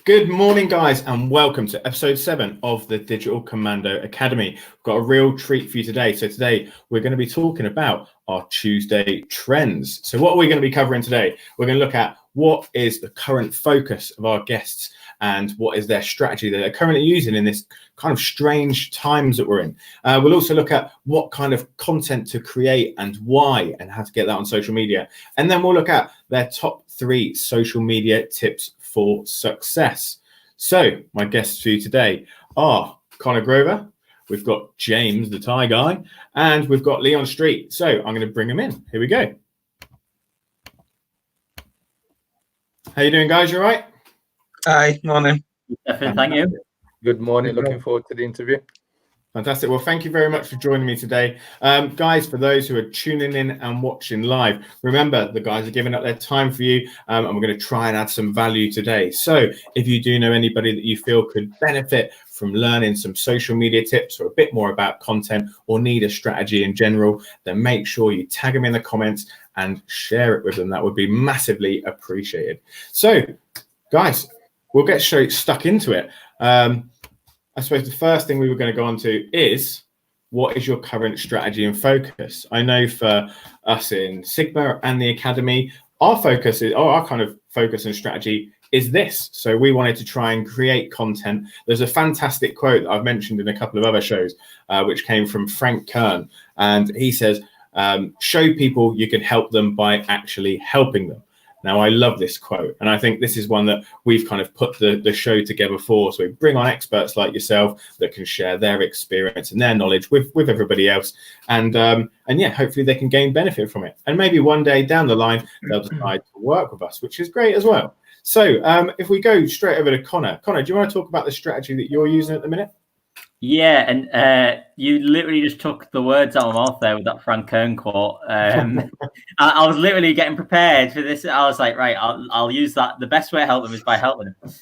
Good morning, guys, and welcome to episode 7 of the Digital Commando Academy. We've got a real treat for you today. So today we're going to be talking about our Tuesday trends. So what are we going to be covering today? We're going to look at what is the current focus of our guests and what is their strategy that they're currently using in this kind of strange times that we're in. We'll also look at what kind of content to create and why and how to get that on social media. And then we'll look at their top 3 social media tips for success. So my guests for you today are Connor Grover, we've got James, the Thai guy, and we've got Leon Street. So I'm going to bring them in. Here we go. How you doing, guys? You all right? Hi, morning. Thank you. Good morning. Looking forward to the interview. Fantastic. Well, thank you very much for joining me today. Guys, for those who are tuning in and watching live, remember the guys are giving up their time for you and we're going to try and add some value today. So if you do know anybody that you feel could benefit from learning some social media tips or a bit more about content or need a strategy in general, then make sure you tag them in the comments and share it with them. That would be massively appreciated. So, guys, we'll get straight stuck into it. I suppose the first thing we were going to go on to is, what is your current strategy and focus? I know for us in Sigma and the Academy, our focus is, our kind of focus and strategy is this. So we wanted to try and create content. There's a fantastic quote that I've mentioned in a couple of other shows, which came from Frank Kern. And he says, show people you can help them by actually helping them. Now, I love this quote, and I think this is one that we've kind of put the show together for. So we bring on experts like yourself that can share their experience and their knowledge with everybody else. And yeah, hopefully they can gain benefit from it. And maybe one day down the line, they'll decide to work with us, which is great as well. So if we go straight over to Connor. Connor, do you want to talk about the strategy that you're using at the minute? Yeah, and you literally just took the words out of my mouth there with that Frank Kern quote. I was literally getting prepared for this. I was like, right, I'll use that. The best way to help them is by helping them.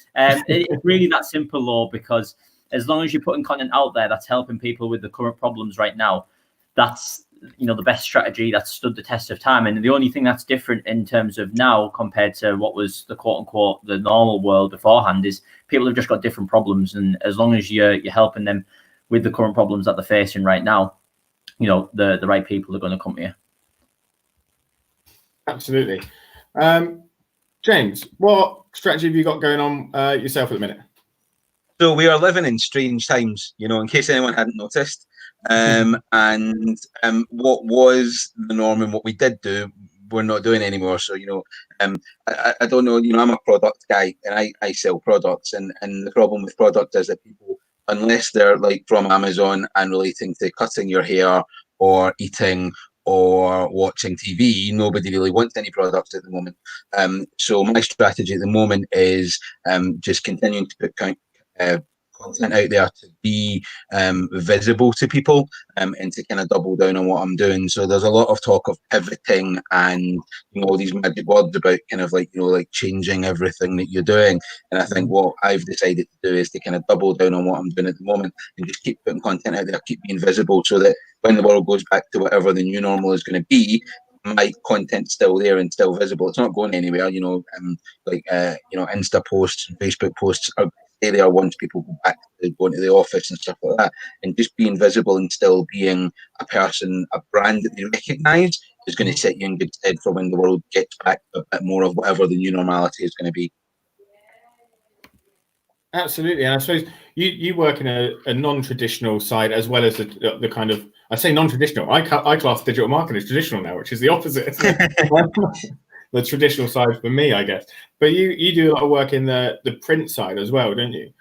It's really that simple, Law, because as long as you're putting content out there that's helping people with the current problems right now, that's the best strategy that's stood the test of time. And the only thing that's different in terms of now compared to what was the quote unquote the normal world beforehand is people have just got different problems. And as long as you're helping them with the current problems that they're facing right now, the right people are going to come to you. Absolutely. James, what strategy have you got going on yourself at the minute? So we are living in strange times, in case anyone hadn't noticed. And what was the norm and what we did do, we're not doing anymore. So, I don't know, I'm a product guy and I sell products. And the problem with product is that people, unless they're like from Amazon and relating to cutting your hair or eating or watching TV, nobody really wants any products at the moment. So my strategy at the moment is just continuing to put content out there to be visible to people and to kind of double down on what I'm doing. So there's a lot of talk of pivoting and all these magic words about kind of like like changing everything that you're doing. And I think what I've decided to do is to kind of double down on what I'm doing at the moment and just keep putting content out there, keep being visible, so that when the world goes back to whatever the new normal is going to be, my content's still there and still visible. It's not going anywhere. Insta posts and Facebook posts are stay there once people go back to going to the office and stuff like that. And just being visible and still being a person, a brand that they recognise is going to set you in good stead for when the world gets back to a bit more of whatever the new normality is going to be. Absolutely. And I suppose you work in a non-traditional side as well as the kind of, I say non-traditional, I class digital marketing as traditional now, which is the opposite. The traditional side for me, I guess. But you do a lot of work in the print side as well, don't you?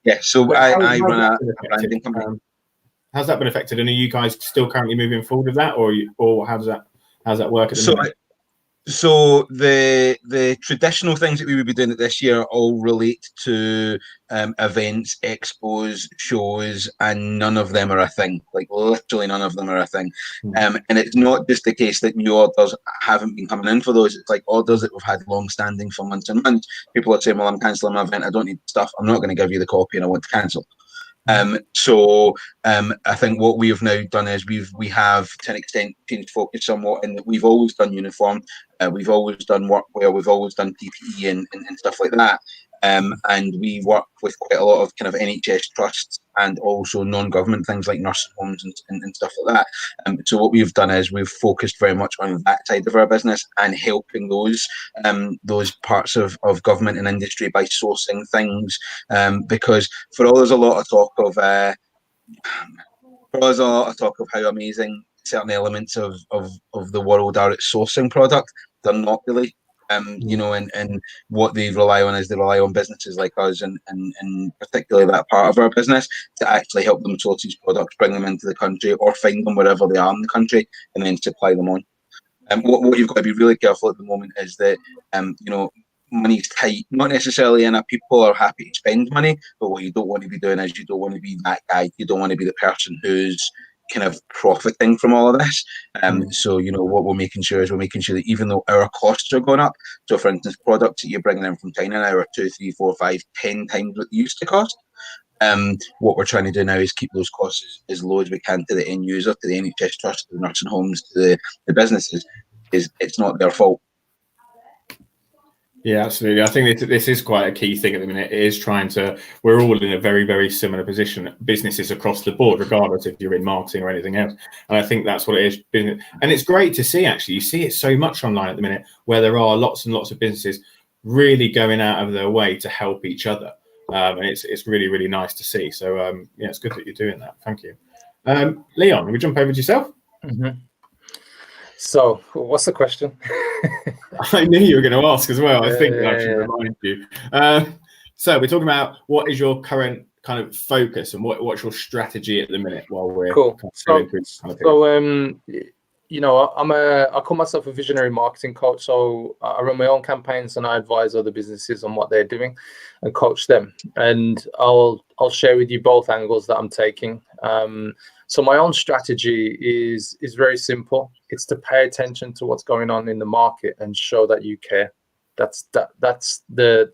Yeah, so I run a branding company. How's that been affected? And are you guys still currently moving forward with that, or how's that work at the moment? So the traditional things that we would be doing this year all relate to events, expos, shows, and none of them are a thing. Like literally none of them are a thing. And it's not just the case that new orders haven't been coming in for those. It's like orders that we've had long standing for months and months. People are saying, well, I'm cancelling my event. I don't need stuff. I'm not going to give you the copy and I want to cancel. I think what we have now done is we have to an extent changed focus somewhat in that we've always done uniform, we've always done workwear, we've always done PPE and stuff like that. and we work with quite a lot of kind of NHS trusts and also non-government things like nursing homes and stuff like that. So what we've done is we've focused very much on that side of our business and helping those parts of government and industry by sourcing things, because for all there's a lot of talk of how amazing certain elements of the world are at sourcing product. They're not really. And what they rely on is they rely on businesses like us and particularly that part of our business to actually help them source these products, bring them into the country or find them wherever they are in the country and then supply them on. What you've got to be really careful at the moment is that, money's tight, not necessarily in a people are happy to spend money, but what you don't want to be doing is you don't want to be that guy. You don't want to be the person who's kind of profiting from all of this. So, what we're making sure that even though our costs are going up, so for instance, products that you're bringing in from China now are 2, 3, 4, 5, 10 times what they used to cost. What we're trying to do now is keep those costs as low as we can to the end user, to the NHS trust, to the nursing homes, to the businesses. It's not their fault. Yeah, absolutely. I think this is quite a key thing at the minute. It is we're all in a very, very similar position, businesses across the board, regardless if you're in marketing or anything else. And I think that's what it is. And it's great to see, actually. You see it so much online at the minute where there are lots and lots of businesses really going out of their way to help each other. And it's really, really nice to see. So, it's good that you're doing that. Thank you. Leon, will we jump over to yourself? Mm-hmm. So, what's the question? I knew you were going to ask as well. I think I should remind you. So we're talking about what is your current kind of focus and what's your strategy at the minute while we're cool. Kind of I call myself a visionary marketing coach. So I run my own campaigns and I advise other businesses on what they're doing and coach them. And I'll share with you both angles that I'm taking. So my own strategy is very simple. It's to pay attention to what's going on in the market and show that you care. That's the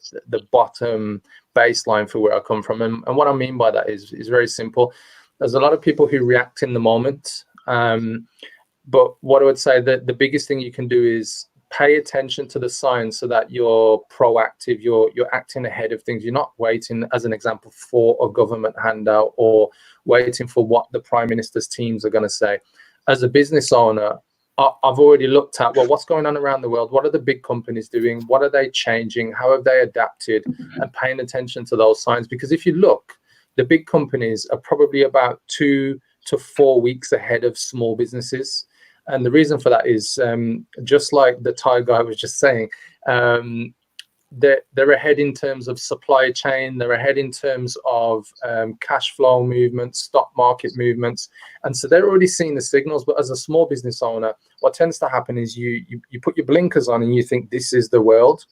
bottom baseline for where I come from. And what I mean by that is very simple. There's a lot of people who react in the moment. But what I would say that the biggest thing you can do is pay attention to the signs so that you're proactive, you're acting ahead of things. You're not waiting, as an example, for a government handout or waiting for what the Prime Minister's teams are going to say. As a business owner, I've already looked at, what's going on around the world? What are the big companies doing? What are they changing? How have they adapted? And paying attention to those signs. Because if you look, the big companies are probably about 2 to 4 weeks ahead of small businesses. And the reason for that is just like the Thai guy was just saying, they're ahead in terms of supply chain, they're ahead in terms of cash flow movements, stock market movements. And so they're already seeing the signals. But as a small business owner, what tends to happen is you put your blinkers on and you think this is the world.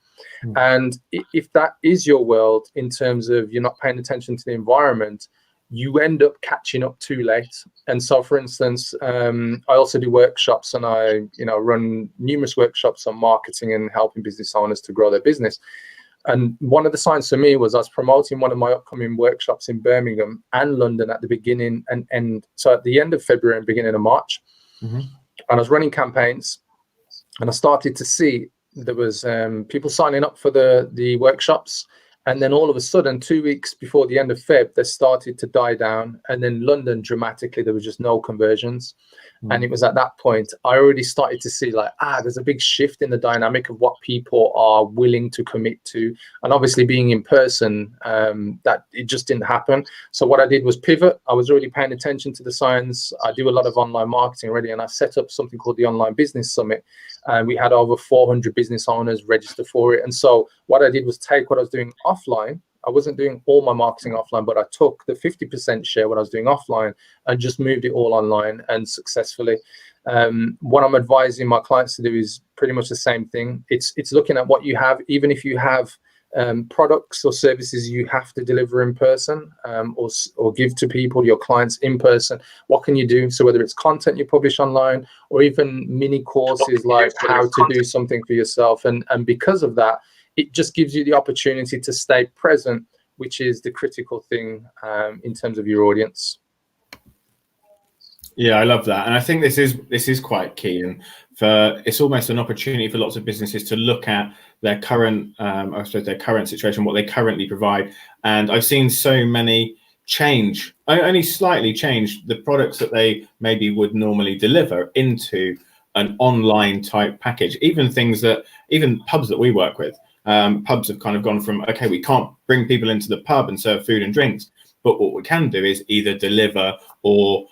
And if that is your world in terms of you're not paying attention to the environment, you end up catching up too late. And so, for instance, I also do workshops and I run numerous workshops on marketing and helping business owners to grow their business. And one of the signs for me was I was promoting one of my upcoming workshops in Birmingham and London at the beginning and so at the end of February and beginning of March. And I was running campaigns and I started to see there was people signing up for the workshops. And then all of a sudden, 2 weeks before the end of Feb, they started to die down. And then London, dramatically, there was just no conversions. And it was at that point, I already started to see there's a big shift in the dynamic of what people are willing to commit to. And obviously being in person, that it just didn't happen. So what I did was pivot. I was already paying attention to the signs. I do a lot of online marketing already. And I set up something called the Online Business Summit. And we had over 400 business owners register for it. And so what I did was take what I was doing offline. I wasn't doing all my marketing offline, but I took the 50% share what I was doing offline and just moved it all online and successfully. What I'm advising my clients to do is pretty much the same thing. It's looking at what you have, even if you have products or services you have to deliver in person or give to people, your clients in person. What can you do? So whether it's content you publish online or even mini courses like how to do something for yourself. And because of that, it just gives you the opportunity to stay present, which is the critical thing in terms of your audience. Yeah, I love that. And I think this is quite key. And it's almost an opportunity for lots of businesses to look at their current, I suppose their current situation, what they currently provide. And I've seen so many change, only slightly change the products that they maybe would normally deliver into an online type package. Even pubs that we work with, pubs have kind of gone from, okay, we can't bring people into the pub and serve food and drinks, but what we can do is either deliver or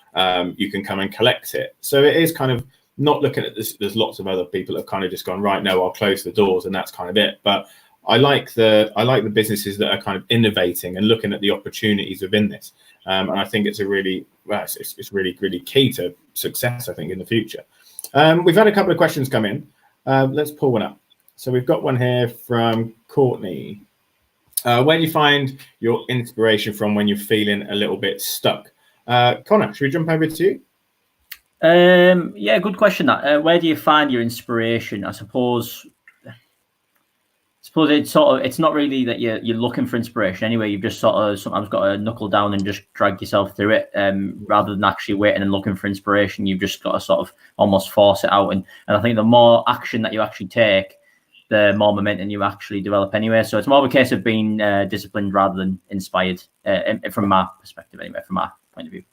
you can come and collect it. So it is kind of not looking at this. There's lots of other people that have kind of just gone, right, no, I'll close the doors and that's kind of it. But I like the businesses that are kind of innovating and looking at the opportunities within this. And I think it's really key to success, I think, in the future. We've had a couple of questions come in. Let's pull one up. So we've got one here from Courtney. Where do you find your inspiration from when you're feeling a little bit stuck? Connor, should we jump over to you? Yeah, good question. That where do you find your inspiration? I suppose it's not really that you're looking for inspiration anyway. You've just sort of sometimes got to knuckle down and just drag yourself through it, rather than actually waiting and looking for inspiration. You've just got to sort of almost force it out, and I think the more action that you actually take, the more momentum you actually develop anyway. So it's more of a case of being disciplined rather than inspired, from my perspective anyway, from my point of view.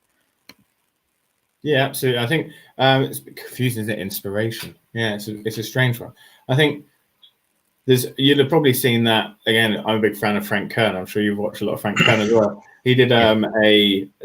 Yeah, absolutely. I think it's a bit confusing, isn't it? Inspiration. Yeah, it's a strange one. I think you'd have probably seen that again. I'm a big fan of Frank Kern. I'm sure you've watched a lot of Frank Kern as well. He did there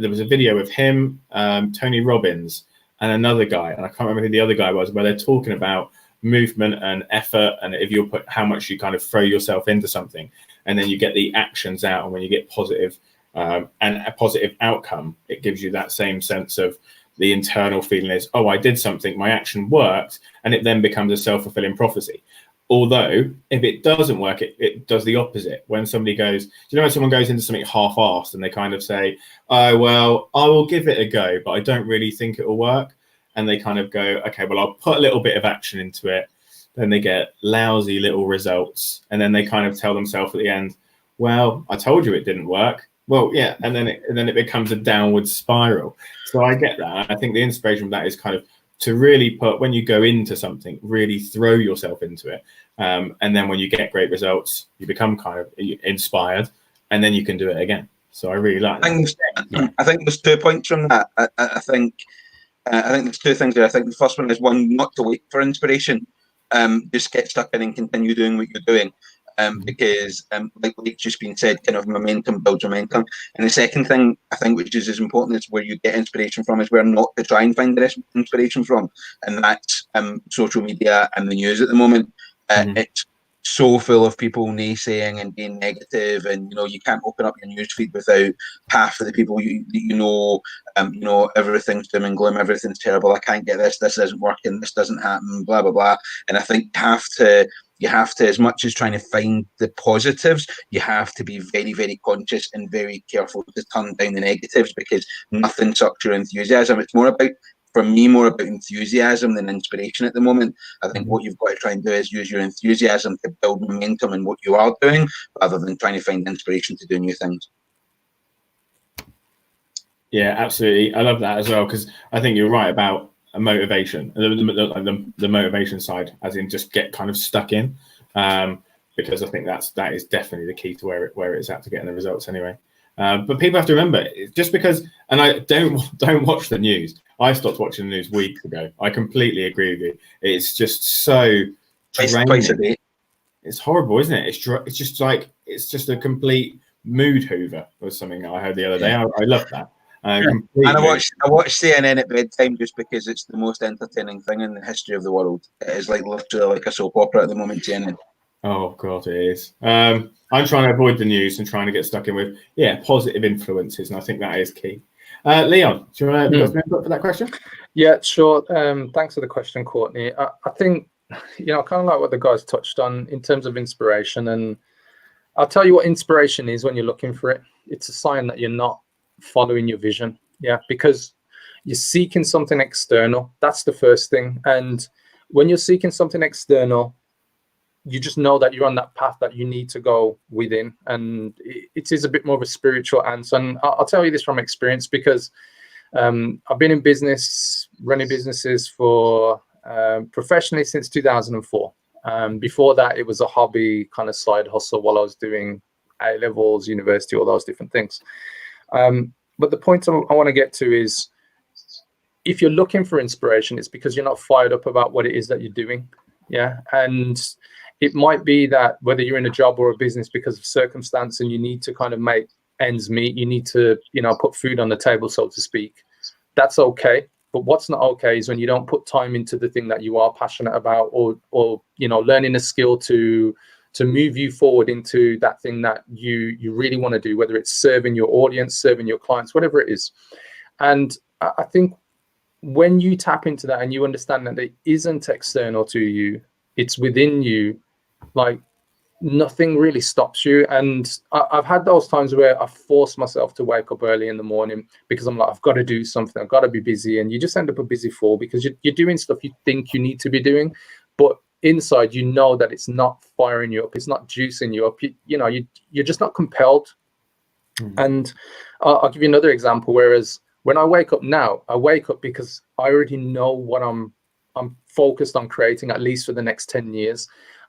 was a video of him, Tony Robbins, and another guy, and I can't remember who the other guy was, where they're talking about movement and effort, and if you put how much you kind of throw yourself into something, and then you get the actions out, and when you get positive and a positive outcome, it gives you that same sense of the internal feeling is, oh, I did something, my action worked, and it then becomes a self-fulfilling prophecy. Although, if it doesn't work, it does the opposite. When somebody goes, when someone goes into something half-assed and they kind of say, oh, well, I will give it a go, but I don't really think it will work. And they kind of go, okay, well, I'll put a little bit of action into it. Then they get lousy little results. And then they kind of tell themselves at the end, well, I told you it didn't work. Well, yeah. And then it becomes a downward spiral. So I get that. I think the inspiration from that is kind of to really put, when you go into something, really throw yourself into it. And then when you get great results, you become kind of inspired, and then you can do it again. So I really like that. I think there's 2 points from that. I think there's two things there. I think the first one is one, not to wait for inspiration. Just get stuck in and continue doing what you're doing. Because like just been said, kind of momentum builds momentum. And the second thing I think, which is as important as where you get inspiration from, is where not to try and find the inspiration from, and that's social media and the news at the moment. It's so full of people naysaying and being negative, and you can't open up your newsfeed without half of the people you know, everything's doom and gloom, everything's terrible, I can't get this isn't working, this doesn't happen, blah blah blah. And I think you have to, as much as trying to find the positives, you have to be very, very conscious and very careful to turn down the negatives, because nothing sucks your enthusiasm. It's more about enthusiasm than inspiration at the moment. I think what you've got to try and do is use your enthusiasm to build momentum in what you are doing, rather than trying to find inspiration to do new things. Yeah, absolutely. I love that as well, because I think you're right about motivation, the motivation side, as in just get kind of stuck in, because I think that is definitely the key to where it's at to getting the results anyway. But people have to remember, just because, and I don't watch the news. I stopped watching the news weeks ago. I completely agree with you. It's just so draining. It's horrible, isn't it? It's just a complete mood hoover, was something I heard the other day. I love that. And I watch CNN at bedtime just because it's the most entertaining thing in the history of the world. It is literally like a soap opera at the moment, CNN. Oh God, it is. I'm trying to avoid the news and trying to get stuck in with positive influences, and I think that is key. Leon, do you want to some input for that question? Yeah, sure. Thanks for the question, Courtney. I think kind of like what the guys touched on in terms of inspiration, and I'll tell you what inspiration is when you're looking for it. It's a sign that you're not following your vision, because you're seeking something external. That's the first thing. And when you're seeking something external, you just know that you're on that path that you need to go within, and it is a bit more of a spiritual answer. And I'll tell you this from experience, because I've been in business, running businesses for professionally since 2004. Before that, it was a hobby kind of side hustle while I was doing A levels, university, all those different things. But the point I want to get to is, if you're looking for inspiration, it's because you're not fired up about what it is that you're doing. Yeah. And it might be that whether you're in a job or a business because of circumstance and you need to kind of make ends meet, you need to, put food on the table, so to speak. That's okay. But what's not okay is when you don't put time into the thing that you are passionate about, or learning a skill to move you forward into that thing that you really want to do, whether it's serving your audience, serving your clients, whatever it is. And I think when you tap into that and you understand that it isn't external to you, it's within you, like nothing really stops you. And I've had those times where I force myself to wake up early in the morning because I'm like, I've got to do something, I've got to be busy. And you just end up a busy fool because you're doing stuff you think you need to be doing, but inside you know that it's not firing you up, it's not juicing you up. You're just not compelled. And I'll give you another example. Whereas when I wake up now, I wake up because I already know what I'm focused on creating, at least for the next 10 years.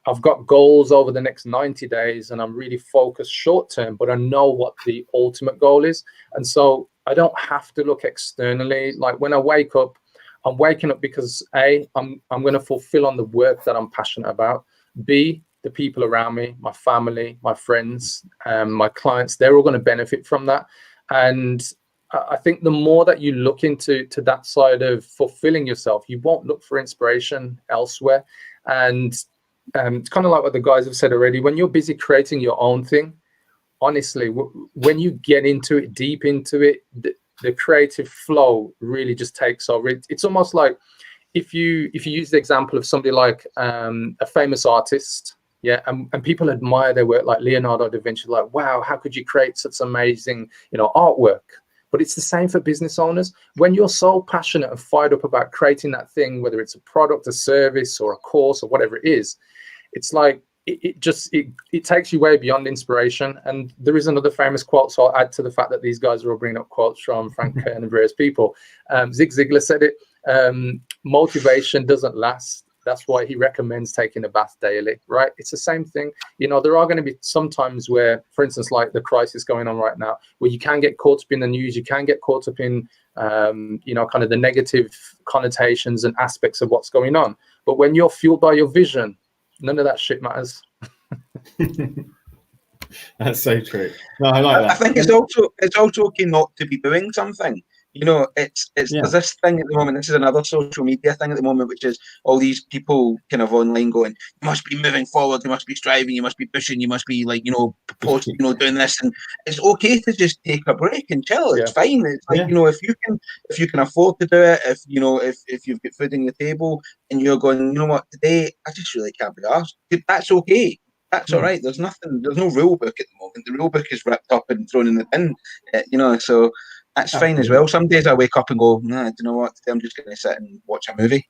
I've got goals over the next 90 days and I'm really focused short term, but I know what the ultimate goal is. And so I don't have to look externally. Like when I wake up, I'm waking up because A, I'm going to fulfill on the work that I'm passionate about. B, the people around me, my family, my friends, my clients, they're all going to benefit from that. And I think the more that you look into that side of fulfilling yourself, you won't look for inspiration elsewhere. And it's kind of like what the guys have said already. When you're busy creating your own thing, honestly, when you get into it, deep into it, the creative flow really just takes over. It's almost like if you use the example of somebody like a famous artist, yeah, and people admire their work, like Leonardo da Vinci, like, wow, how could you create such amazing, artwork? But it's the same for business owners. When you're so passionate and fired up about creating that thing, whether it's a product, a service, or a course, or whatever it is, it's like it takes you way beyond inspiration. And there is another famous quote, so I'll add to the fact that these guys are all bringing up quotes from Frank Kern and various people. Zig Ziglar said it, motivation doesn't last. That's why he recommends taking a bath daily, right? It's the same thing. There are going to be some times where, for instance, like the crisis going on right now, where you can get caught up in the news, you can get caught up in, kind of the negative connotations and aspects of what's going on. But when you're fueled by your vision, none of that shit matters. That's so true. No, I like that. I think it's also okay not to be doing something. It's there's this thing at the moment. This is another social media thing at the moment, which is all these people kind of online going, you must be moving forward, you must be striving, you must be pushing, you must be post, doing this. And it's okay to just take a break and chill. It's fine. It's like, if you can afford to do it, if you've got food on the table and you're going, what, today I just really can't be asked. That's okay. That's all right. There's no rule book at the moment. The rule book is wrapped up and thrown in the bin, so that's fine as well. Some days I wake up and go, nah, do you know what? Today I'm just going to sit and watch a movie.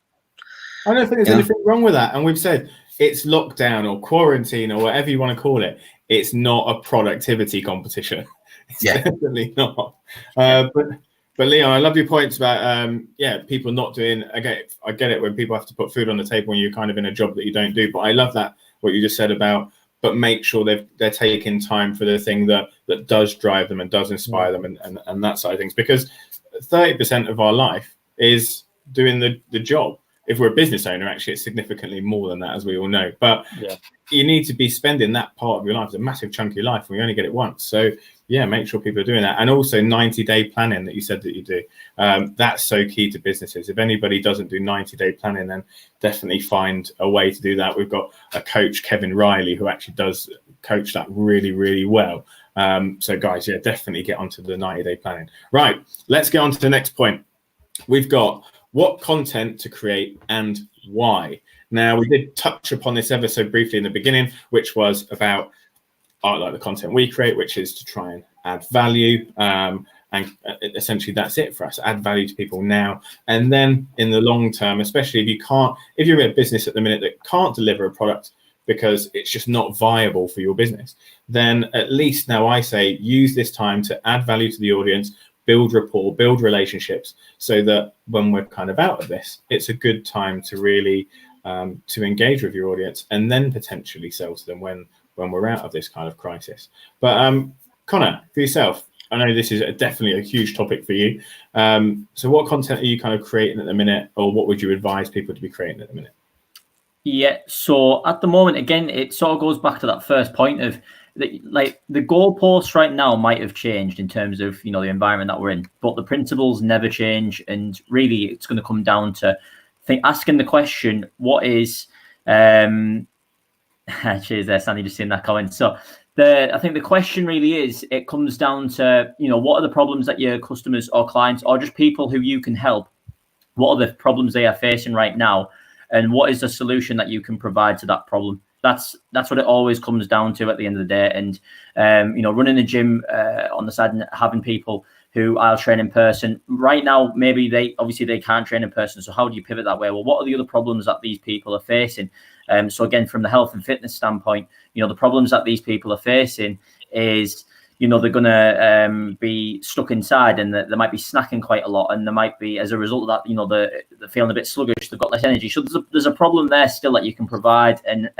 I don't think there's anything wrong with that. And we've said it's lockdown or quarantine or whatever you want to call it. It's not a productivity competition. It's definitely not. But Leon, I love your points about people not doing. I get it when people have to put food on the table when you're kind of in a job that you don't do. But I love that what you just said about, but make sure they're taking time for the thing that does drive them and does inspire them and that side of things. Because 30% of our life is doing the job. If we're a business owner, actually, it's significantly more than that, as we all know. But you need to be spending that part of your life. It's a massive chunk of your life, and we only get it once. So, make sure people are doing that. And also 90-day planning that you said that you do. That's so key to businesses. If anybody doesn't do 90-day planning, then definitely find a way to do that. We've got a coach, Kevin Riley, who actually does coach that really, really well. So, guys, definitely get onto the 90-day planning. Right, let's get on to the next point. We've got what content to create and why. Now, we did touch upon this ever so briefly in the beginning, which was about like the content we create, which is to try and add value. And essentially that's it for us, add value to people now. And then in the long term, especially if you're in a business at the minute that can't deliver a product because it's just not viable for your business, then at least now I say use this time to add value to the audience, build rapport, build relationships, so that when we're kind of out of this, it's a good time to really to engage with your audience and then potentially sell to them when we're out of this kind of crisis. But Connor, for yourself, I know this is definitely a huge topic for you. So what content are you kind of creating at the minute, or what would you advise people to be creating at the minute? Yeah, so at the moment, again, it sort of goes back to that first point of like the goalposts right now might have changed in terms of, you know, the environment that we're in, but the principles never change. And really, it's going to come down to asking the question, what is cheers there, Sandy, just seeing that comment. So I think the question really is, it comes down to, you know, what are the problems that your customers or clients or just people who you can help, what are the problems they are facing right now, and what is the solution that you can provide to that problem? That's what it always comes down to at the end of the day. And you know, running a gym on the side and having people who I'll train in person right now, maybe they can't train in person. So how do you pivot that way? Well, what are the other problems that these people are facing? So again, from the health and fitness standpoint, you know, the problems that these people are facing is, you know, they're going to be stuck inside, and they might be snacking quite a lot, and there might be, as a result of that, you know, they're feeling a bit sluggish, they've got less energy. So there's a problem there still that you can provide and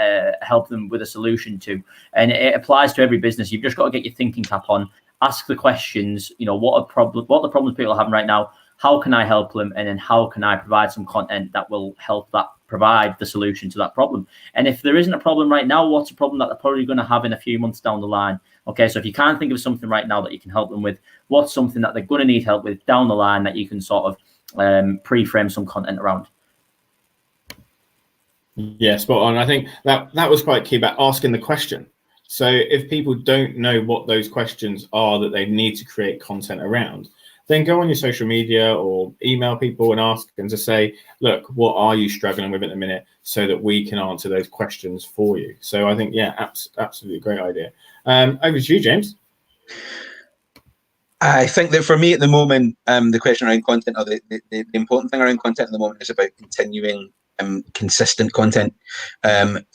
help them with a solution to. And it applies to every business. You've just got to get your thinking cap on, ask the questions, you know, what the problems people are having right now, how can I help them, and then how can I provide some content that will help that provide the solution to that problem. And if there isn't a problem right now, what's a problem that they're probably going to have in a few months down the line? Okay, so if you can't think of something right now that you can help them with, what's something that they're going to need help with down the line that you can sort of pre-frame some content around? Yeah, spot on. I think that was quite key about asking the question. So if people don't know what those questions are that they need to create content around, then go on your social media or email people and ask them to say, look, what are you struggling with at the minute, so that we can answer those questions for you. So I think, yeah, absolutely great idea. Over to you, James. I think that for me at the moment, the question around content, or the important thing around content at the moment, is about continuing consistent content. In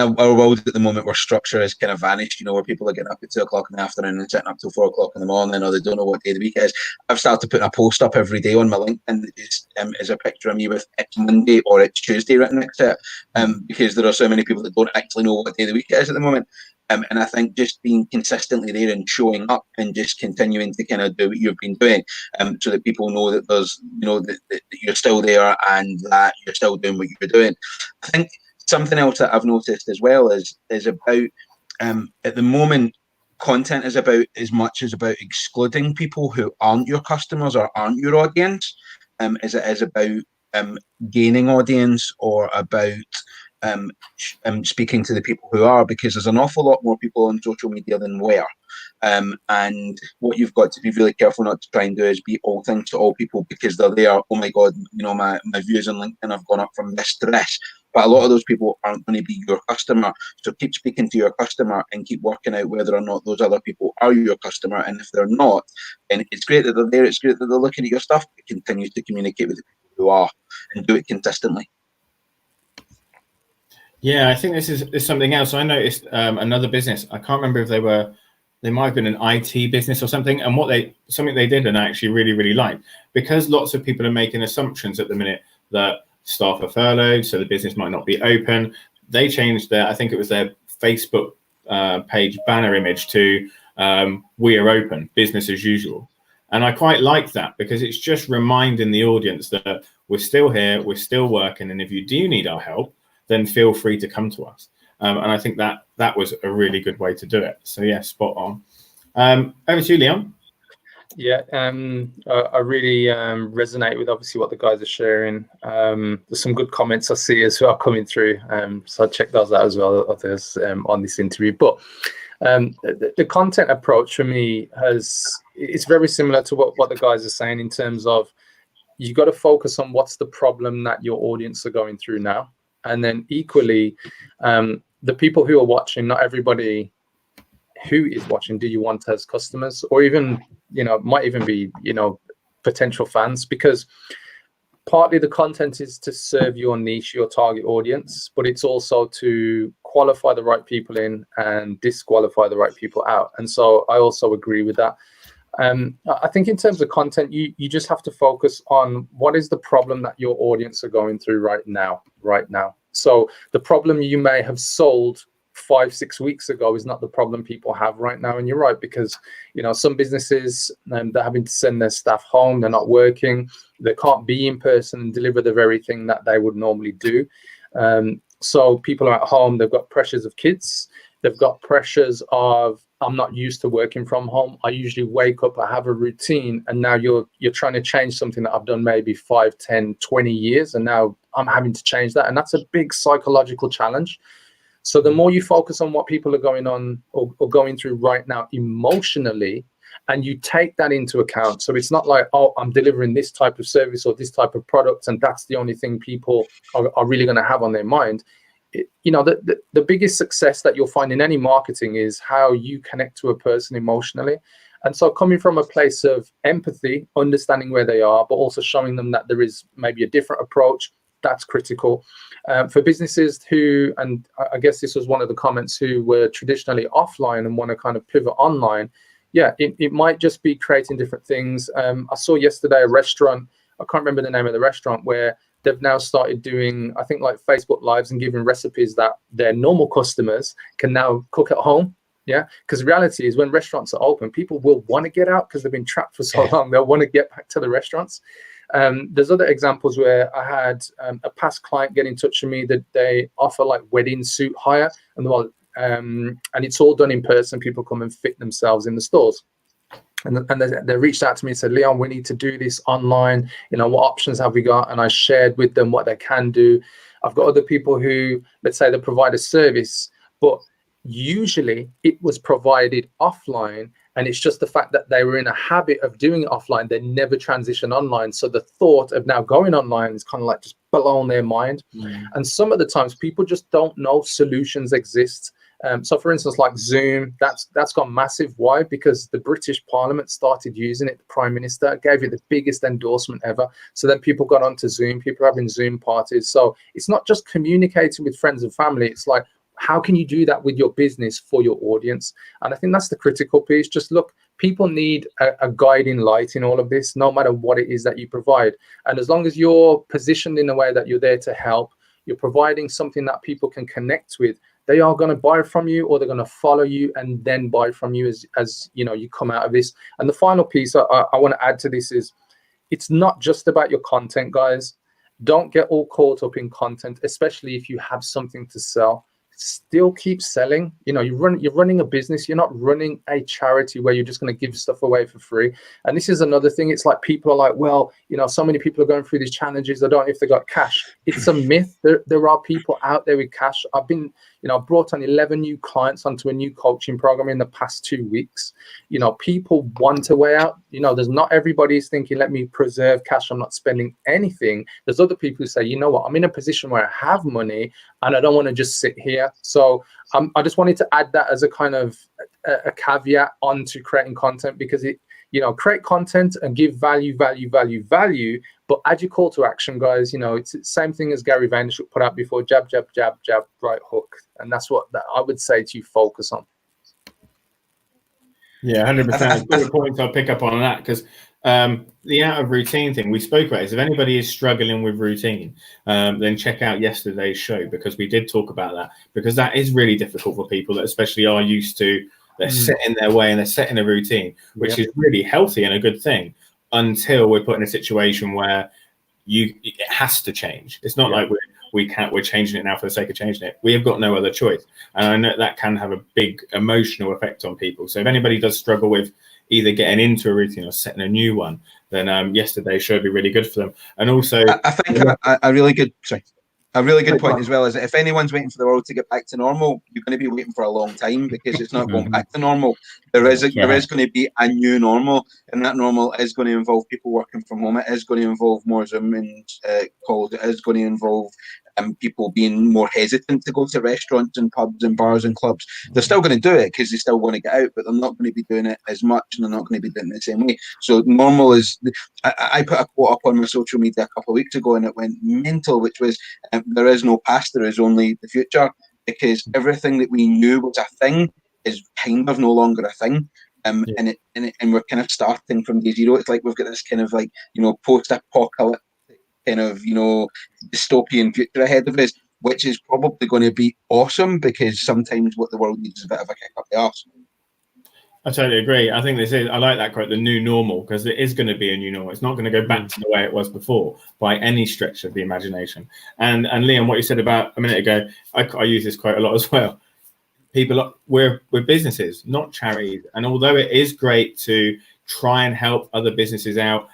our world at the moment, where structure has kind of vanished, you know, where people are getting up at 2 o'clock in the afternoon and sitting up till 4 o'clock in the morning, or they don't know what day of the week it is. I've started putting a post up every day on my LinkedIn that is a picture of me with "It's Monday" or "It's Tuesday" written next to it, because there are so many people that don't actually know what day of the week it is at the moment. And I think just being consistently there and showing up and just continuing to kind of do what you've been doing, so that people know that there's, you know, that you're still there and that you're still doing what you're doing. I think something else that I've noticed as well is about, at the moment, content is about as much as about excluding people who aren't your customers or aren't your audience, as it is about gaining audience, or about speaking to the people who are, because there's an awful lot more people on social media than were. And what you've got to be really careful not to try and do is be all things to all people because they're there. Oh my God, you know, my views on LinkedIn have gone up from this to this. But a lot of those people aren't going to be your customer. So keep speaking to your customer and keep working out whether or not those other people are your customer. And if they're not, then it's great that they're there. It's great that they're looking at your stuff, but continue to communicate with the people who are, and do it consistently. Yeah, I think this is something else. I noticed another business. I can't remember if they might have been an IT business or something. And something they did and I actually really, really liked, because lots of people are making assumptions at the minute that staff are furloughed, so the business might not be open. They changed I think it was their Facebook page banner image to "We are open, business as usual." And I quite like that, because it's just reminding the audience that we're still here, we're still working, and if you do need our help, then feel free to come to us. And I think that was a really good way to do it. So yeah, spot on. Over to you, Leon. Yeah, I really resonate with obviously what the guys are sharing. There's some good comments I see as well coming through. So I'll check those out as well on this interview. But the content approach for me it's very similar to what the guys are saying, in terms of you got to focus on what's the problem that your audience are going through now. And then equally, the people who are watching, not everybody who is watching do you want as customers, or even, you know, might even be, you know, potential fans, because partly the content is to serve your niche, your target audience, but it's also to qualify the right people in and disqualify the right people out. And so I also agree with that. I think in terms of content, you just have to focus on what is the problem that your audience are going through right now. So the problem you may have sold 5-6 weeks ago is not the problem people have right now. And you're right, because some businesses, they're having to send their staff home, they're not working, they can't be in person and deliver the very thing that they would normally do. So people are at home, they've got pressures of kids, they've got pressures of, I'm not used to working from home. I usually wake up, I have a routine, and now you're trying to change something that I've done maybe 5, 10, 20 years, and now I'm having to change that. And that's a big psychological challenge. So the more you focus on what people are going on or going through right now emotionally, and you take that into account. So it's not like, oh, I'm delivering this type of service or this type of product, and that's the only thing people are really going to have on their mind. The biggest success that you'll find in any marketing is how you connect to a person emotionally. And so coming from a place of empathy, understanding where they are, but also showing them that there is maybe a different approach, that's critical. For businesses who, and I guess this was one of the comments, who were traditionally offline and want to kind of pivot online, it might just be creating different things. I saw yesterday a restaurant, I can't remember the name of the restaurant, where they've now started doing, I think, like Facebook Lives and giving recipes that their normal customers can now cook at home. Yeah, because the reality is when restaurants are open, people will want to get out because they've been trapped for so long. They'll want to get back to the restaurants. There's other examples where I had a past client get in touch with me that they offer like wedding suit hire, and it's all done in person. People come and fit themselves in the stores. And they reached out to me and said, Leon, we need to do this online. What options have we got? And I shared with them what they can do. I've got other people who, let's say, they provide a service, but usually it was provided offline. And it's just the fact that they were in a habit of doing it offline. They never transition online. So the thought of now going online is kind of like just blown their mind. And some of the times people just don't know solutions exist. So for instance, like Zoom, that's gone massive. Why? Because the British Parliament started using it. The Prime Minister gave it the biggest endorsement ever. So then people got onto Zoom, people are having Zoom parties. So it's not just communicating with friends and family. It's like, how can you do that with your business for your audience? And I think that's the critical piece. Just look, people need a guiding light in all of this, no matter what it is that you provide. And as long as you're positioned in a way that you're there to help, you're providing something that people can connect with, they are going to buy from you, or they're going to follow you and then buy from you as you come out of this. And the final piece I want to add to this is, it's not just about your content, guys. Don't get all caught up in content, especially if you have something to sell. Still keep selling. You're running a business. You're not running a charity where you're just going to give stuff away for free. And this is another thing. It's like people are like, well, so many people are going through these challenges, I don't know if they got cash. It's a myth. There are people out there with cash. I've been brought on 11 new clients onto a new coaching program in the past 2 weeks. People want a way out. There's not everybody's thinking, let me preserve cash, I'm not spending anything. There's other people who say, you know what, I'm in a position where I have money and I don't want to just sit here. So I just wanted to add that as a kind of a caveat onto creating content, because create content and give value, but add your call to action, guys. It's the same thing as Gary Vaynerchuk put out before: jab, jab, jab, jab, right hook. And that's what I would say to you, focus on. Yeah, 100%. Good points I'll pick up on that, because the out of routine thing we spoke about is, if anybody is struggling with routine, then check out yesterday's show, because we did talk about that, because that is really difficult for people that especially are used to, they're set in their way and they're set in a routine, which is really healthy and a good thing, until we're put in a situation where it has to change. It's not like we're changing it now for the sake of changing it. We have got no other choice. And I know that can have a big emotional effect on people. So if anybody does struggle with either getting into a routine or setting a new one, then yesterday's show would be really good for them. And also, I think a really good point as well is that if anyone's waiting for the world to get back to normal, you're going to be waiting for a long time, because it's not going back to normal. There is going to be a new normal, and that normal is going to involve people working from home. It is going to involve more Zoom and calls. It is going to involve people being more hesitant to go to restaurants and pubs and bars and clubs. They're still going to do it because they still want to get out, but they're not going to be doing it as much, and they're not going to be doing it the same way. So normal is, I put a quote up on my social media a couple of weeks ago and it went mental, which was, there is no past, there is only the future, because everything that we knew was a thing is kind of no longer a thing. And we're kind of starting from day zero. It's like we've got this kind of like, post-apocalyptic kind of, dystopian future ahead of us, which is probably going to be awesome, because sometimes what the world needs is a bit of a kick up the arse. I totally agree. I think I like that quote, the new normal, because it is going to be a new normal. It's not going to go back to the way it was before by any stretch of the imagination. And Liam, what you said about a minute ago, I use this quote a lot as well. We're businesses, not charities. And although it is great to try and help other businesses out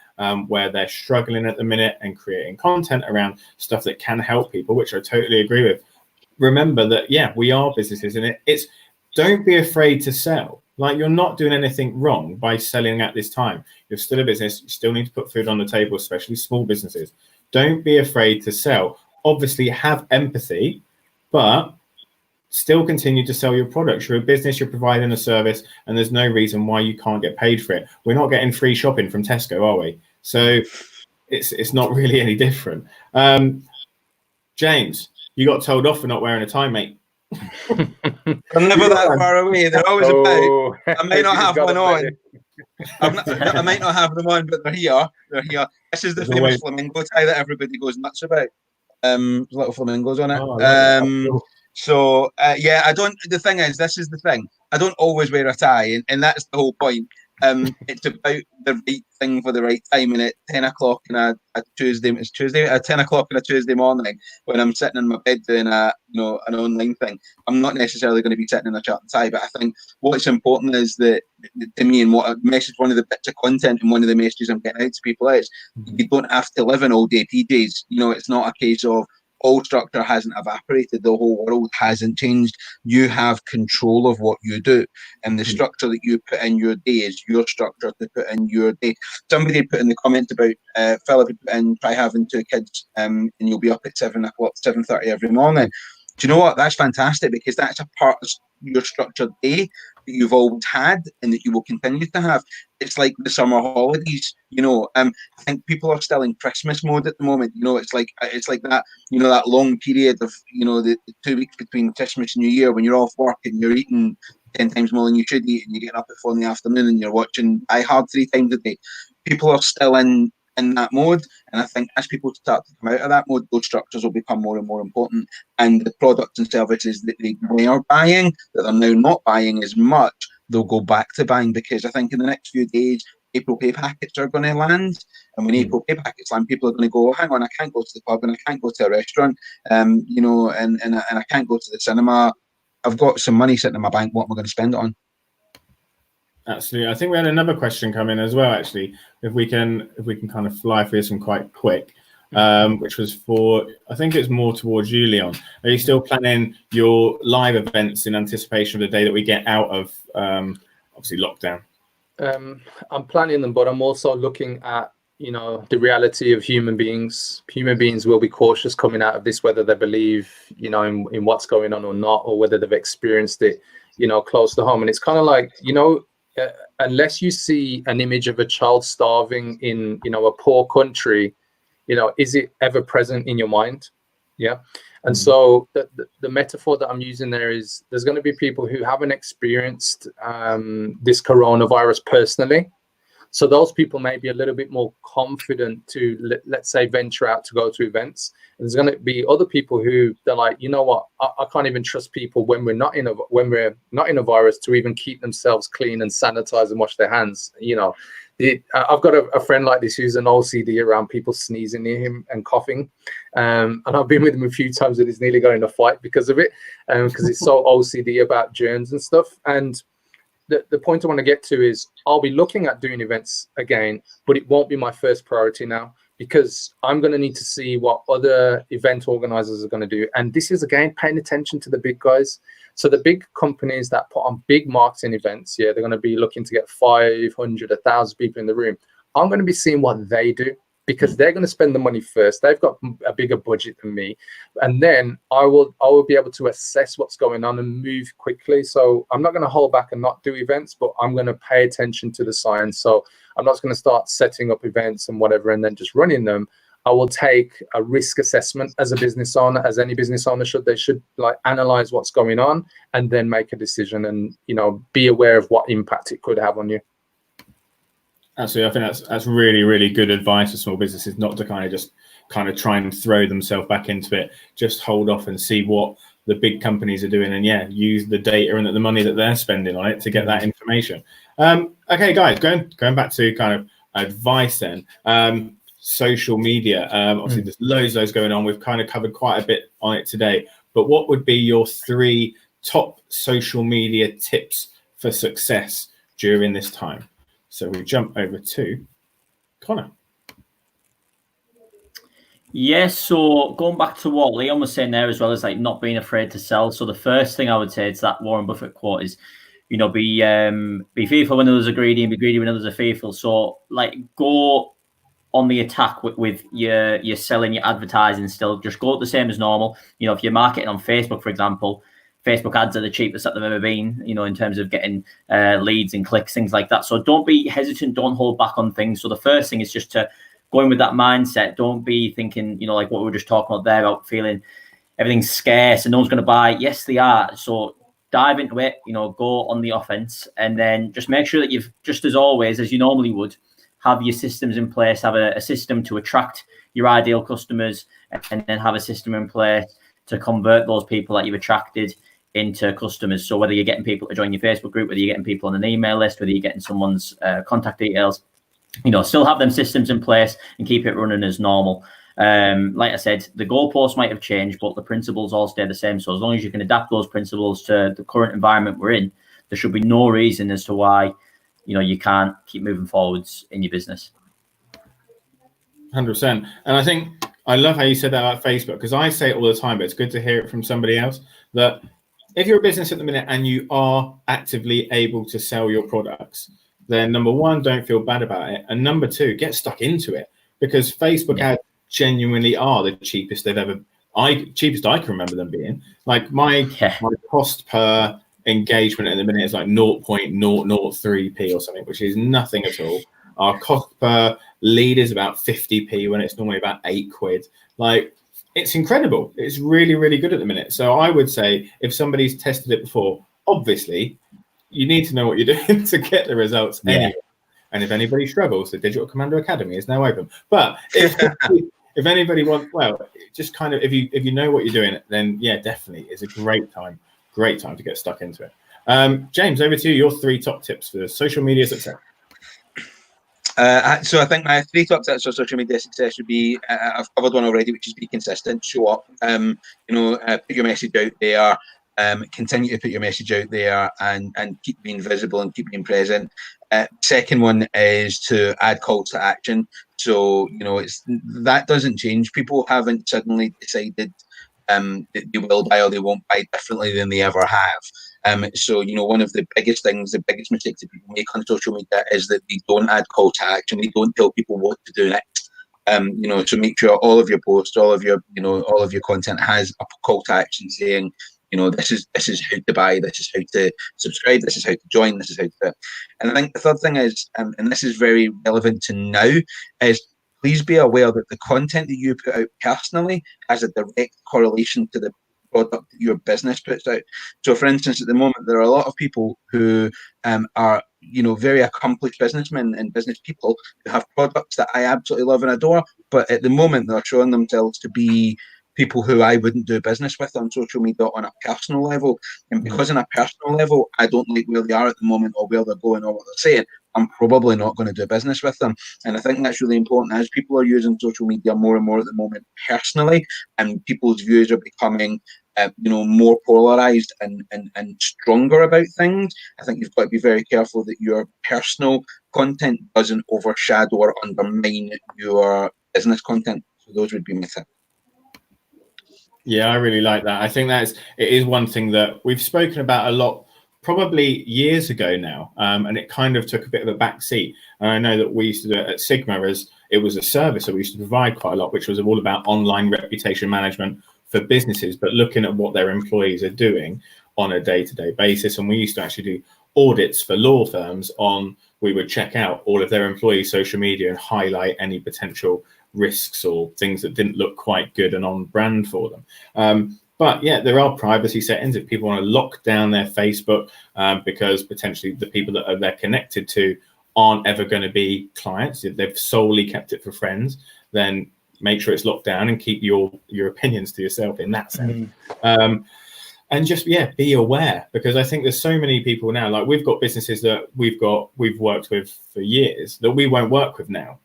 where they're struggling at the minute and creating content around stuff that can help people, which I totally agree with, remember that, we are businesses, and it's don't be afraid to sell. Like, you're not doing anything wrong by selling at this time. You're still a business. You still need to put food on the table, especially small businesses. Don't be afraid to sell. Obviously, have empathy, but still continue to sell your products. You're a business, you're providing a service, and there's no reason why you can't get paid for it. We're not getting free shopping from Tesco, are we? So it's not really any different. James, you got told off for not wearing a tie, mate. I'm never that far away. They're always about. I may not have one on. I might not have them on, but they're here. They're here. This is the famous flamingo tie that everybody goes nuts about. Little flamingos on it. Cool. So I don't. The thing is, this is the thing. I don't always wear a tie, and that's the whole point. It's about the right thing for the right time. And at 10 o'clock on a Tuesday, at 10 o'clock on a Tuesday morning, when I'm sitting in my bed doing an online thing, I'm not necessarily going to be sitting in a shirt and tie. But I think what's important is that, to me, and one of the bits of content and one of the messages I'm getting out to people is, you don't have to live in all day PJs. It's not a case of all structure hasn't evaporated, the whole world hasn't changed. You have control of what you do, and the structure that you put in your day is your structure to put in your day. Somebody put in the comments about Philip put in, try having 2 kids and you'll be up at 7:30 every morning. Do you know what? That's fantastic, because that's a part of your structured day that you've always had and that you will continue to have. It's like the summer holidays, I think people are still in Christmas mode at the moment. It's like that, that long period of, the 2 weeks between Christmas and New Year, when you're off work and you're eating 10 times more than you should eat, and you're getting up at 4 in the afternoon and you're watching Die Hard 3 times a day. People are still in that mode, and I think as people start to come out of that mode, those structures will become more and more important, and the products and services that they were buying that they're now not buying as much, they'll go back to buying, because I think in the next few days April pay packets are going to land, and when April pay packets land, people are going to go, hang on, I can't go to the pub and I can't go to a restaurant, and I can't go to the cinema. I've got some money sitting in my bank. What am I going to spend it on? Absolutely. I think we had another question come in as well, actually, if we can kind of fly through this one quite quick, which was I think it's more towards you, Leon. Are you still planning your live events in anticipation of the day that we get out of obviously lockdown? I'm planning them, but I'm also looking at the reality of human beings. Human beings will be cautious coming out of this, whether they believe in what's going on or not, or whether they've experienced it close to home. And it's kind of like unless you see an image of a child starving in a poor country, is it ever present in your mind? And so the metaphor that I'm using there is, there's going to be people who haven't experienced this coronavirus personally. So those people may be a little bit more confident to, let's say, venture out to go to events. And there's going to be other people who they're like, you know what, I can't even trust people when we're not in a virus to even keep themselves clean and sanitize and wash their hands. I've got a friend like this who's an OCD around people sneezing near him and coughing. And I've been with him a few times and he's nearly got in a fight because of it, because he's so OCD about germs and stuff. And the point I want to get to is, I'll be looking at doing events again, but it won't be my first priority now, because I'm going to need to see what other event organizers are going to do. And this is, again, paying attention to the big guys. So the big companies that put on big marketing events, they're going to be looking to get 500, 1,000 people in the room. I'm going to be seeing what they do, because they're going to spend the money first. They've got a bigger budget than me. And then I will be able to assess what's going on and move quickly. So I'm not going to hold back and not do events, but I'm going to pay attention to the signs. So I'm not going to start setting up events and whatever and then just running them. I will take a risk assessment as a business owner, as any business owner should. They should like analyze what's going on and then make a decision and, you know, be aware of what impact it could have on you. Absolutely. I think that's really, really good advice for small businesses, not to kind of try and throw themselves back into it. Just hold off and see what the big companies are doing, and use the data and the money that they're spending on it to get that information. Okay, guys, going back to kind of advice then. Social media. Obviously, there's loads going on. We've kind of covered quite a bit on it today. But what would be your 3 top social media tips for success during this time? So we jump over to Connor. Yes, so going back to what Leon was saying there, as well as like not being afraid to sell. So the first thing I would say is that Warren Buffett quote is, you know, be fearful when others are greedy and be greedy when others are fearful. So like go on the attack with your selling, your advertising still. Just go the same as normal. You know, if you're marketing on Facebook, for example, Facebook ads are the cheapest that they've ever been, you know, in terms of getting leads and clicks, things like that. So don't be hesitant, don't hold back on things. So the first thing is just to go in with that mindset. Don't be thinking, you know, like what we were just talking about there, about feeling everything's scarce and no one's going to buy. Yes, they are. So dive into it, you know, go on the offense, and then just make sure that you've, just as always, as you normally would, have your systems in place, have a system to attract your ideal customers, and then have a system in place to convert those people that you've attracted into customers. So whether you're getting people to join your Facebook group, whether you're getting people on an email list, whether you're getting someone's contact details, you know, still have them systems in place and keep it running as normal. Like I said, the goalposts might have changed, but the principles all stay the same. So as long as you can adapt those principles to the current environment we're in, there should be no reason as to why, you know, you can't keep moving forwards in your business. 100%. And I think I love how you said that about Facebook, because I say it all the time, but it's good to hear it from somebody else, that if you're a business at the minute and you are actively able to sell your products, then number one, don't feel bad about it. And number two, get stuck into it, because Facebook ads genuinely are the cheapest they've ever, cheapest I can remember them being. Like my cost per engagement at the minute is like 0.003p or something, which is nothing at all. Our cost per lead is about 50p when it's normally about £8. Like, it's incredible. It's really, really good at the minute. So I would say if somebody's tested it before, obviously you need to know what you're doing to get the results anyway. And if anybody struggles, the Digital Commando Academy is now open. But if anybody wants, well, just kind of, if you know what you're doing, then yeah, definitely it's a great time to get stuck into it. James, over to you. Your 3 top tips for social media success. So I think my 3 top tips for social media success would be, I've covered one already, which is be consistent, show up, put your message out there, continue to put your message out there, and keep being visible and keep being present. Second one is to add calls to action. So, that doesn't change. People haven't suddenly decided that they will buy or they won't buy differently than they ever have. So, one of the biggest things, the biggest mistakes that people make on social media is that they don't add call to action. They don't tell people what to do next. So make sure all of your posts, all of your content has a call to action saying, this is how to buy, this is how to subscribe, this is how to join, this is how to. And I think the third thing is, and this is very relevant to now, is please be aware that the content that you put out personally has a direct correlation to the product that your business puts out. So, for instance, at the moment, there are a lot of people who are, very accomplished businessmen and business people who have products that I absolutely love and adore, but at the moment, they're showing themselves to be people who I wouldn't do business with on social media on a personal level. And because on a personal level, I don't like where they are at the moment or where they're going or what they're saying, I'm probably not going to do business with them. And I think that's really important as people are using social media more and more at the moment personally, and people's views are becoming more polarized and stronger about things. I think you've got to be very careful that your personal content doesn't overshadow or undermine your business content. So those would be my tips. Yeah, I really like that. I think it is one thing that we've spoken about a lot, probably years ago now, and it kind of took a bit of a back seat. And I know that we used to do it at Sigma as it was a service that we used to provide quite a lot, which was all about online reputation management for businesses, but looking at what their employees are doing on a day-to-day basis. And we used to actually do audits for law firms we would check out all of their employees' social media and highlight any potential risks or things that didn't look quite good and on brand for them. But yeah, there are privacy settings if people want to lock down their Facebook because potentially the people that they're connected to aren't ever going to be clients. If they've solely kept it for friends, then make sure it's locked down and keep your opinions to yourself in that sense. And just, yeah, be aware, because I think there's so many people now, like we've got businesses that we've worked with for years that we won't work with now,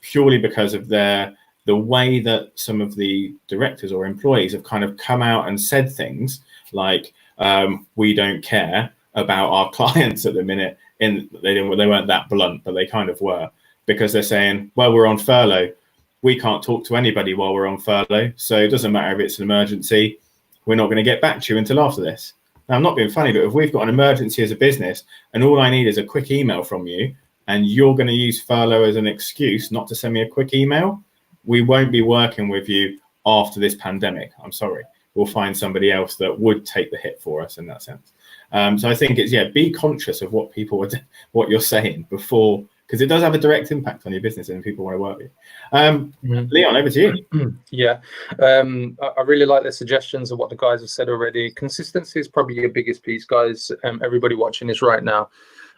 purely because of the way that some of the directors or employees have kind of come out and said things like, we don't care about our clients at the minute. They weren't that blunt, but they kind of were, because they're saying, well, we're on furlough. We can't talk to anybody while we're on furlough. So it doesn't matter if it's an emergency. We're not going to get back to you until after this. Now, I'm not being funny, but if we've got an emergency as a business and all I need is a quick email from you and you're going to use furlough as an excuse not to send me a quick email, we won't be working with you after this pandemic. I'm sorry. We'll find somebody else that would take the hit for us in that sense. So I think it's, be conscious of what you're saying before, because it does have a direct impact on your business and people want to work with you. Leon, over to you. Yeah, I really like the suggestions of what the guys have said already. Consistency is probably your biggest piece, guys. Everybody watching this right now,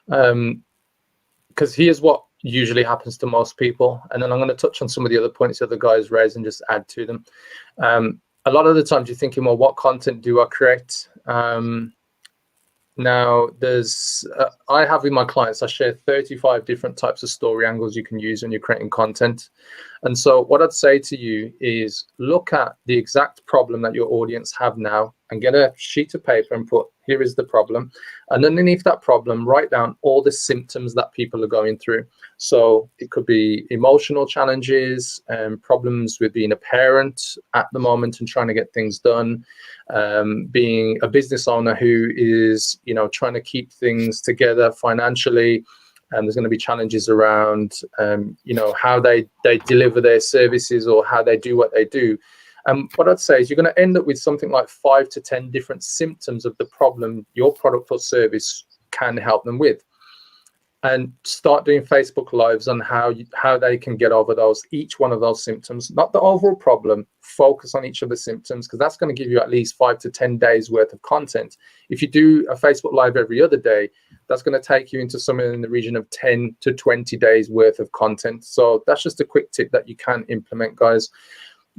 because here's what usually happens to most people, and then I'm going to touch on some of the other points that the guys raised and just add to them. A lot of the times you're thinking, well, what content do I create? Now, I have with my clients, I share 35 different types of story angles you can use when you're creating content. And so what I'd say to you is look at the exact problem that your audience have now and get a sheet of paper and put, here is the problem. And underneath that problem, write down all the symptoms that people are going through. So it could be emotional challenges, problems with being a parent at the moment and trying to get things done, being a business owner who is, trying to keep things together financially. And there's going to be challenges around, how they deliver their services or how they do what they do. And what I'd say is you're going to end up with something like 5 to 10 different symptoms of the problem your product or service can help them with. And start doing Facebook Lives on how they can get over each one of those symptoms, not the overall problem. Focus on each of the symptoms, because that's going to give you at least 5 to 10 days worth of content. If you do a Facebook Live every other day, that's going to take you into somewhere in the region of 10 to 20 days worth of content. So that's just a quick tip that you can implement, guys.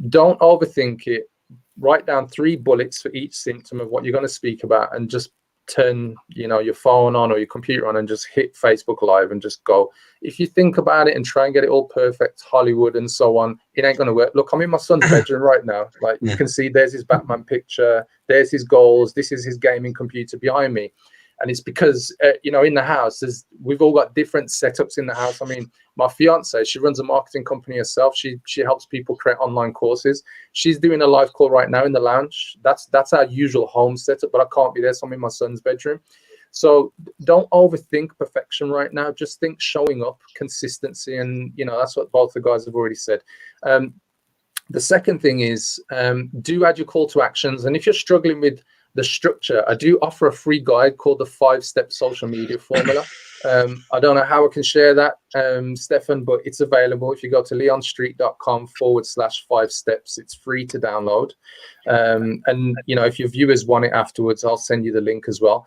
Don't overthink it. Write down 3 bullets for each symptom of what you're going to speak about, and just turn your phone on or your computer on and just hit Facebook Live and just go. If you think about it and try and get it all perfect, Hollywood and so on, it ain't going to work. Look, I'm in my son's bedroom right now. Like, you can see there's his Batman picture, there's his goals, this is his gaming computer behind me. And it's because, in the house, we've all got different setups in the house. I mean, my fiance, she runs a marketing company herself. She helps people create online courses. She's doing a live call right now in the lounge. That's our usual home setup, but I can't be there, so I'm in my son's bedroom. So don't overthink perfection right now. Just think showing up, consistency, and that's what both the guys have already said. The second thing is do add your call to actions. And if you're struggling with the structure, I do offer a free guide called the 5-step social media formula. I don't know how I can share that, Stefan, but it's available. If you go to leonstreet.com/5 steps, it's free to download. And if your viewers want it afterwards, I'll send you the link as well.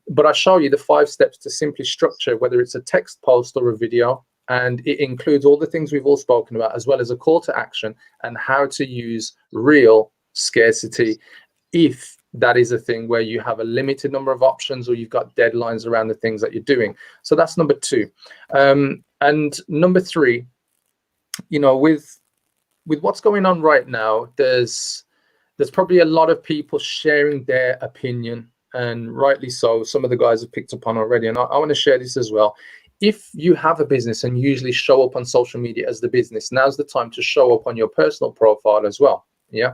But I show you the 5 steps to simply structure, whether it's a text post or a video. And it includes all the things we've all spoken about, as well as a call to action and how to use real scarcity if that is a thing where you have a limited number of options or you've got deadlines around the things that you're doing. So that's number 2. And number 3, with what's going on right now, there's probably a lot of people sharing their opinion, and rightly so. Some of the guys have picked up on already, and I want to share this as well. If you have a business and usually show up on social media as the business, now's the time to show up on your personal profile as well. Yeah.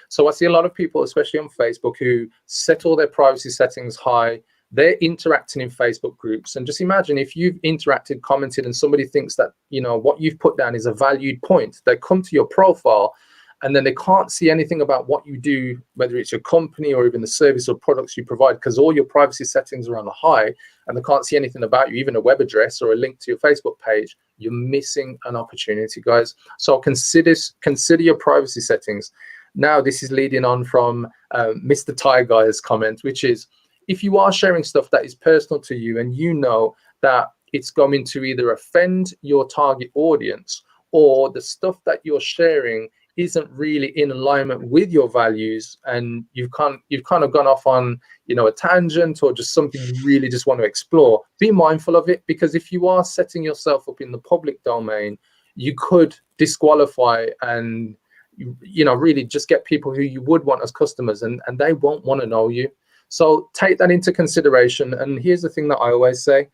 So I see a lot of people, especially on Facebook, who set all their privacy settings high. They're interacting in Facebook groups. And just imagine if you've interacted, commented, and somebody thinks that, what you've put down is a valued point. They come to your profile and then they can't see anything about what you do, whether it's your company or even the service or products you provide, because all your privacy settings are on the high, and they can't see anything about you, even a web address or a link to your Facebook page. You're missing an opportunity, guys. So consider your privacy settings. Now, this is leading on from Mr. Tie Guy's comment, which is, if you are sharing stuff that is personal to you and you know that it's going to either offend your target audience, or the stuff that you're sharing isn't really in alignment with your values, and you've kind of gone off on, a tangent, or just something you really just want to explore, be mindful of it, because if you are setting yourself up in the public domain, you could disqualify and really just get people who you would want as customers, and they won't want to know you. So take that into consideration. And here's the thing that I always say,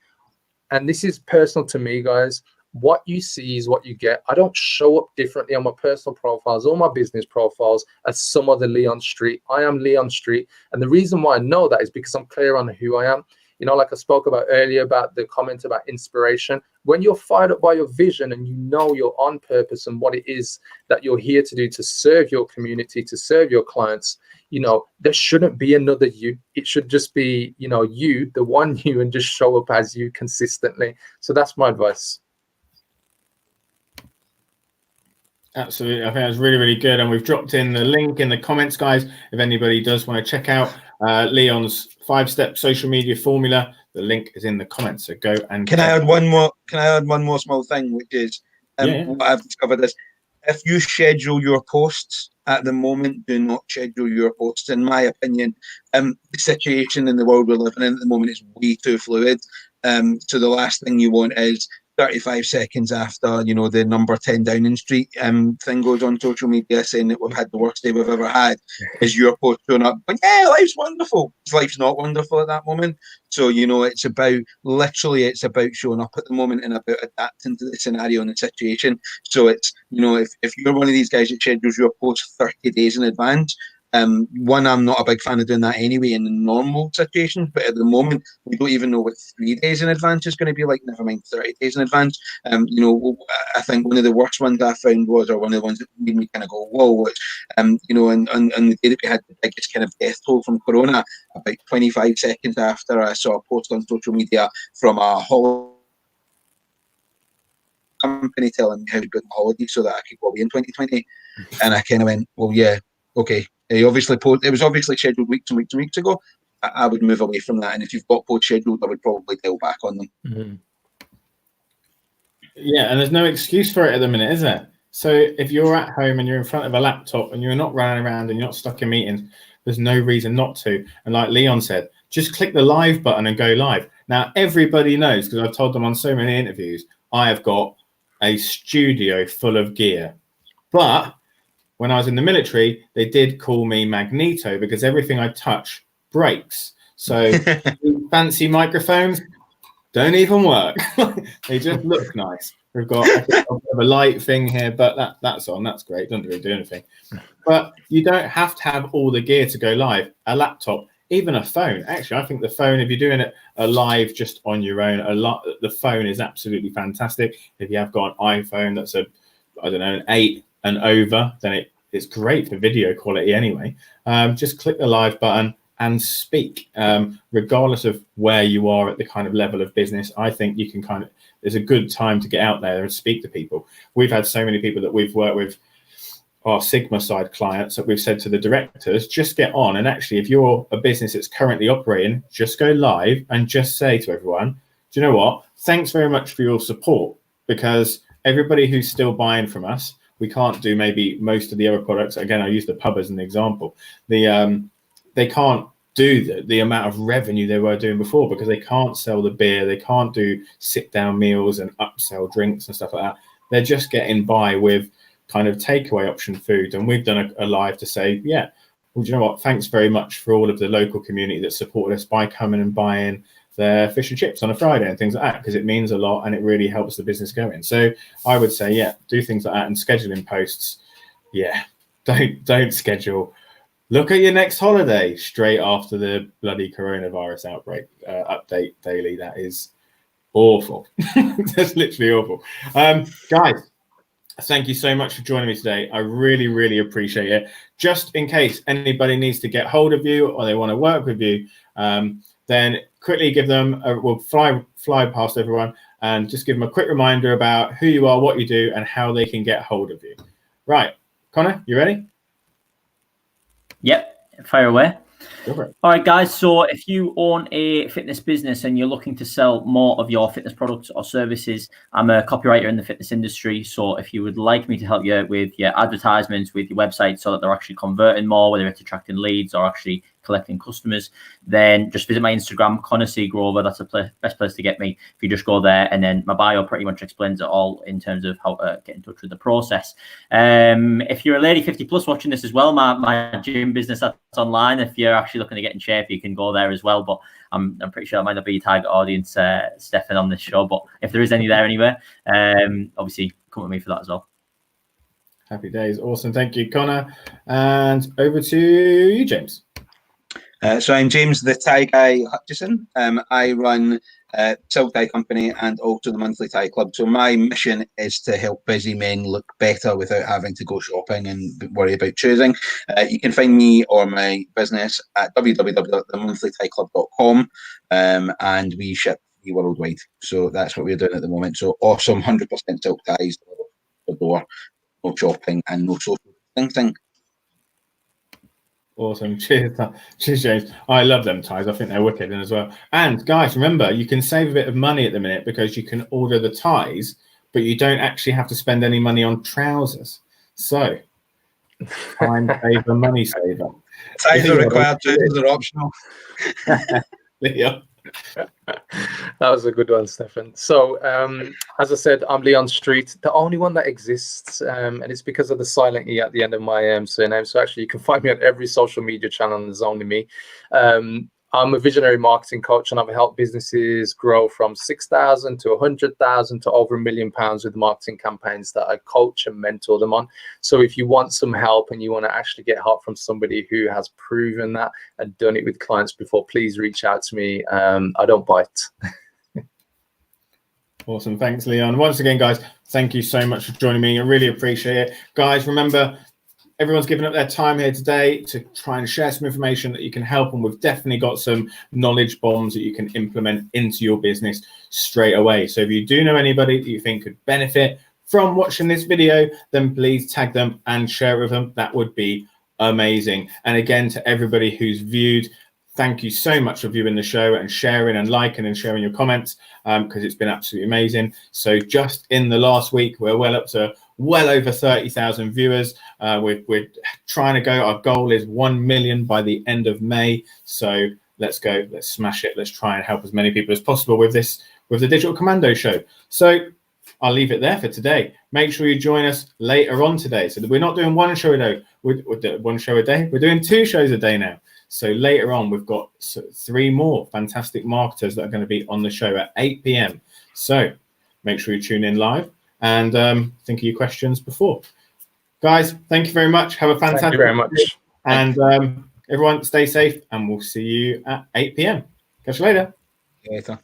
and this is personal to me, guys: what you see is what you get. I don't show up differently on my personal profiles or my business profiles as some other Leon Street. I am Leon Street. And the reason why I know that is because I'm clear on who I am. Like I spoke about earlier about the comment about inspiration. When you're fired up by your vision and you know you're on purpose and what it is that you're here to do to serve your community, to serve your clients, there shouldn't be another you. It should just be, you, the one you, and just show up as you consistently. So that's my advice. Absolutely. I think that's really, really good. And we've dropped in the link in the comments, guys. If anybody does want to check out Leon's 5-step social media formula, the link is in the comments. So go and Can I add one more small thing, which is what I've discovered is, if you schedule your posts at the moment, do not schedule your posts. In my opinion, the situation in the world we're living in at the moment is way too fluid. So the last thing you want is 35 seconds after, the number 10 Downing Street thing goes on social media saying that we've had the worst day we've ever had, is your post showing up. But yeah, life's wonderful. Life's not wonderful at that moment. So, it's about showing up at the moment and about adapting to the scenario and the situation. So it's, if you're one of these guys that schedules your post 30 days in advance, one, I'm not a big fan of doing that anyway in normal situations, but at the moment we don't even know what 3 days in advance is going to be like, never mind 30 days in advance. I think one of the worst ones I found was, or one of the ones that made me kind of go whoa, was and the day that we had the biggest kind of death toll from corona, about 25 seconds after I saw a post on social media from a whole company telling me how to book my holiday so that I could go away in 2020, and I kind of went, well, yeah, okay. It was obviously scheduled weeks and weeks and weeks ago. I would move away from that, and if you've got posts scheduled, I would probably dial back on them. Mm-hmm. Yeah, and there's no excuse for it at the minute, is there? So if you're at home and you're in front of a laptop and you're not running around and you're not stuck in meetings, there's no reason not to. And like Leon said, just click the live button and go live. Now, everybody knows, because I've told them on so many interviews, I have got a studio full of gear. But when I was in the military, they did call me Magneto because everything I touch breaks. So fancy microphones don't even work. They just look nice. We've got a light thing here, but that's on. That's great. Doesn't really do anything. But you don't have to have all the gear to go live. A laptop, even a phone. Actually, I think the phone, if you're doing it a live just on your own, the phone is absolutely fantastic. If you have got an iPhone that's an 8 and over, then it's great for video quality anyway. Just click the live button and speak. Regardless of where you are at the kind of level of business, I think you can there's a good time to get out there and speak to people. We've had so many people that we've worked with, our Sigma side clients, that we've said to the directors, just get on. And actually, if you're a business that's currently operating, just go live and just say to everyone, do you know what? Thanks very much for your support, because everybody who's still buying from us, we can't do maybe most of the other products. Again, I use the pub as an example. They can't do the amount of revenue they were doing before because they can't sell the beer. They can't do sit-down meals and upsell drinks and stuff like that. They're just getting by with kind of takeaway option food. And we've done a live to say, yeah, well, do you know what? Thanks very much for all of the local community that supported us by coming and buying their fish and chips on a Friday and things like that, because it means a lot and it really helps the business going. So I would say, yeah, do things like that. And scheduling posts, yeah, don't schedule. Look at your next holiday straight after the bloody coronavirus outbreak update daily. That is awful. That's literally awful. Guys, thank you so much for joining me today. I really, really appreciate it. Just in case anybody needs to get hold of you or they want to work with you, then quickly give them, we'll fly past everyone and just give them a quick reminder about who you are, what you do, and how they can get hold of you. Right, Connor, you ready? Yep, fire away. Go for it. All right, guys. So if you own a fitness business and you're looking to sell more of your fitness products or services, I'm a copywriter in the fitness industry. So if you would like me to help you with your advertisements, with your website, so that they're actually converting more, whether it's attracting leads or actually collecting customers, then just visit my Instagram, Connor C. Grover. That's the best place to get me. If you just go there, and then my bio pretty much explains it all in terms of how to get in touch with the process. If you're a lady 50 plus watching this as well, my gym business that's online, if you're actually looking to get in shape, you can go there as well. But I'm pretty sure I might not be your target audience, Stefan, on this show. But if there is any there anywhere, obviously come with me for that as well. Happy days. Awesome. Thank you, Connor. And over to you, James. So I'm James, the Tie Guy Hutchison. I run Silk Tie Company and also the Monthly Tie Club. So my mission is to help busy men look better without having to go shopping and worry about choosing. You can find me or my business at www.themonthlytieclub.com, and we ship worldwide. So that's what we're doing at the moment. So awesome, 100% silk ties, the door, no shopping and no social distancing. Awesome. Cheers, James. I love them ties. I think they're wicked as well. And guys, remember, you can save a bit of money at the minute because you can order the ties, but you don't actually have to spend any money on trousers. So, time saver, money saver. Ties are required, trousers are optional. Leon. That was a good one, Stefan. So, as I said, I'm Leon Street, the only one that exists, and it's because of the silent E at the end of my surname. So actually, you can find me on every social media channel, and there's only me. I'm a visionary marketing coach, and I've helped businesses grow from 6,000 to 100,000 to over £1 million with marketing campaigns that I coach and mentor them on. So if you want some help and you want to actually get help from somebody who has proven that and done it with clients before, please reach out to me. I don't bite. Awesome. Thanks, Leon. Once again, guys, thank you so much for joining me. I really appreciate it. Guys, remember, everyone's given up their time here today to try and share some information that you can help, and we've definitely got some knowledge bombs that you can implement into your business straight away. So if you do know anybody that you think could benefit from watching this video, then please tag them and share it with them. That would be amazing. And again, to everybody who's viewed, thank you so much for viewing the show and sharing and liking and sharing your comments, because it's been absolutely amazing. So just in the last week, we're well over 30,000 viewers. We're trying to go. Our goal is 1 million by the end of May. So let's go. Let's smash it. Let's try and help as many people as possible with the Digital Commando show. So I'll leave it there for today. Make sure you join us later on today. So we're not doing one show a day. We're doing 1 show a day. We're doing 2 shows a day now. So later on, we've got 3 more fantastic marketers that are going to be on the show at 8 p.m. So make sure you tune in live and think of your questions before. Guys, thank you very much. Have a fantastic Thank you very much. day. And everyone, stay safe, and we'll see you at 8 p.m. Catch you later. Later.